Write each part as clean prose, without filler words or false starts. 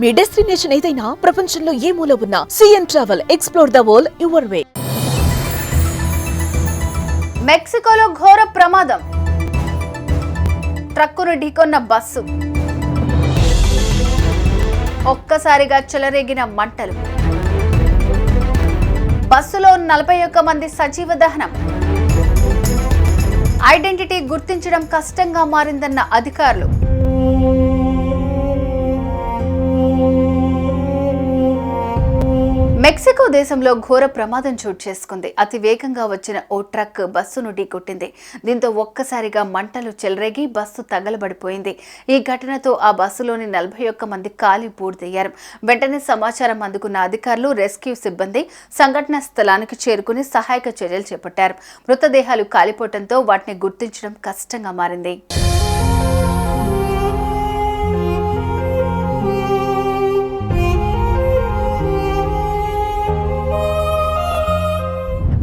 మీ destination ఏదైనా ప్రపంచంలో ఏ మూల ఉన్నా CN travel explore the world your way. మెక్సికోలో ఘోర ప్రమాదం. ట్రక్కును ఢీకొన్న బస్సు. ఒక్కసారిగా చెలరేగిన మంటలు. బస్సులో 41 మంది సజీవ దహనం. ఐడెంటిటీ గుర్తించడం కష్టంగా మారిందన్న అధికారులు. మెక్సికో దేశంలో ఘోర ప్రమాదం చోటు చేసుకుంది. అతి వేగంగా వచ్చిన ఓ ట్రక్ బస్సును ఢీకొట్టింది. దీంతో ఒక్కసారిగా మంటలు చెలరేగి బస్సు తగలబడిపోయింది. ఈ ఘటనతో ఆ బస్సులోని 41 మంది కాలి బూడిదయ్యారు. వెంటనే సమాచారం అందుకున్న అధికారులు, రెస్క్యూ సిబ్బంది సంఘటనా స్థలానికి చేరుకుని సహాయక చర్యలు చేపట్టారు. మృతదేహాలు కాలిపోవడంతో వాటిని గుర్తించడం కష్టంగా మారింది.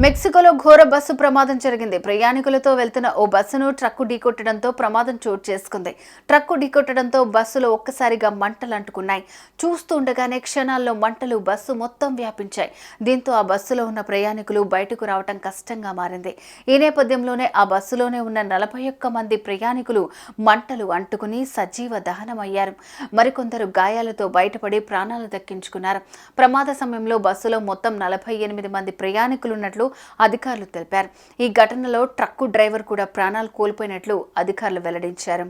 మెక్సికోలో ఘోర బస్సు ప్రమాదం జరిగింది. ప్రయాణికులతో వెళ్తున్న ఓ బస్సును ట్రక్కు ఢీకొట్టడంతో ప్రమాదం చోటు చేసుకుంది. ట్రక్కు ఢీకొట్టడంతో బస్సులో ఒక్కసారిగా మంటలు అంటుకున్నాయి. చూస్తూ ఉండగానే క్షణాల్లో మంటలు బస్సు మొత్తం వ్యాపించాయి. దీంతో ఆ బస్సులో ఉన్న ప్రయాణికులు బయటకు రావడం కష్టంగా మారింది. ఈ నేపథ్యంలోనే ఆ బస్సులోనే ఉన్న 41 మంది ప్రయాణికులు మంటలు అంటుకుని సజీవ దహనమయ్యారు. మరికొందరు గాయాలతో బయటపడి ప్రాణాలు దక్కించుకున్నారు. ప్రమాద సమయంలో బస్సులో మొత్తం 48 మంది ప్రయాణికులున్నట్లు అధికారులు తెలిపారు. ఈ ఘటనలో ట్రక్కు డ్రైవర్ కూడా ప్రాణాలు కోల్పోయినట్లు అధికారులు వెల్లడించారు.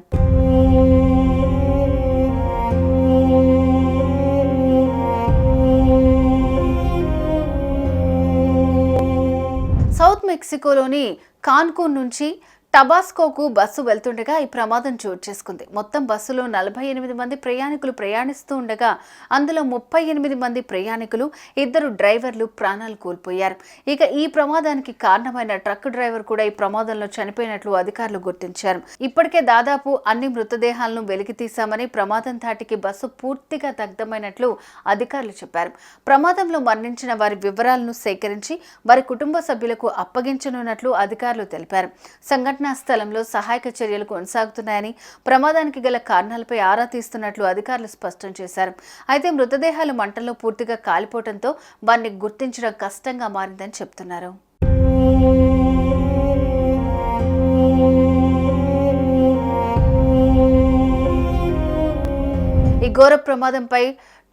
సౌత్ మెక్సికోలోని కాన్కూన్ నుంచి టబాస్కోకు బస్సు వెళ్తుండగా ఈ ప్రమాదం చోటు చేసుకుంది. మొత్తం బస్సులో 48 మంది ప్రయాణికులు ప్రయాణిస్తూ ఉండగా అందులో 38 మంది ప్రయాణికులు, 2 డ్రైవర్లు ప్రాణాలు కోల్పోయారు. ఇక ఈ ప్రమాదానికి కారణమైన ట్రక్ డ్రైవర్ కూడా ఈ ప్రమాదంలో చనిపోయినట్లు అధికారులు గుర్తించారు. ఇప్పటికే దాదాపు అన్ని మృతదేహాలను వెలికితీశామని, ప్రమాదం ధాటికి బస్సు పూర్తిగా దగ్ధమైనట్లు అధికారులు చెప్పారు. ప్రమాదంలో మరణించిన వారి వివరాలను సేకరించి వారి కుటుంబ సభ్యులకు అప్పగించనున్నట్లు అధికారులు తెలిపారు. సంఘటన స్థలంలో సహాయక చర్యలు కొనసాగుతున్నాయని, ప్రమాదానికి గల కారణాలపై ఆరా తీస్తున్నట్లు అధికారులు స్పష్టం చేశారు. అయితే మృతదేహాలు మంటల్లో పూర్తిగా కాలిపోవడంతో వారిని గుర్తించడం కష్టంగా మారిందని చెప్తున్నారు. ఈ ఘోర ప్రమాదంపై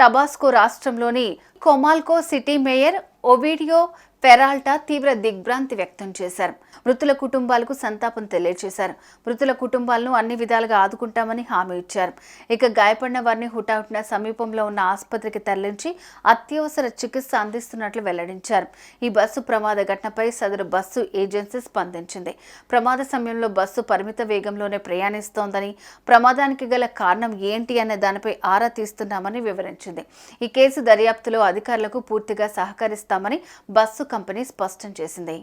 టబాస్కో రాష్ట్రంలోని కొమాల్కో సిటీ మేయర్ ఓవిడియో పెరాల్టా తీవ్ర దిగ్భ్రాంతి వ్యక్తం చేశారు. మృతుల కుటుంబాలకు సంతాపం తెలియజేశారు. మృతుల కుటుంబాలను అన్ని విధాలుగా ఆదుకుంటామని హామీ ఇచ్చారు. ఇక గాయపడిన వారిని హుటాహుటిన సమీపంలో ఉన్న ఆసుపత్రికి తరలించి అత్యవసర చికిత్స అందిస్తున్నట్లు వెల్లడించారు. ఈ బస్సు ప్రమాద ఘటనపై సదరు బస్సు ఏజెన్సీ స్పందించింది. ప్రమాద సమయంలో బస్సు పరిమిత వేగంలోనే ప్రయాణిస్తోందని, ప్రమాదానికి గల కారణం ఏంటి అనే దానిపై ఆరా తీస్తున్నామని వివరించింది. ఈ కేసు దర్యాప్తులో అధికారులకు పూర్తిగా సహకరిస్తామని బస్సు కంపెనీ స్పష్టం చేసింది.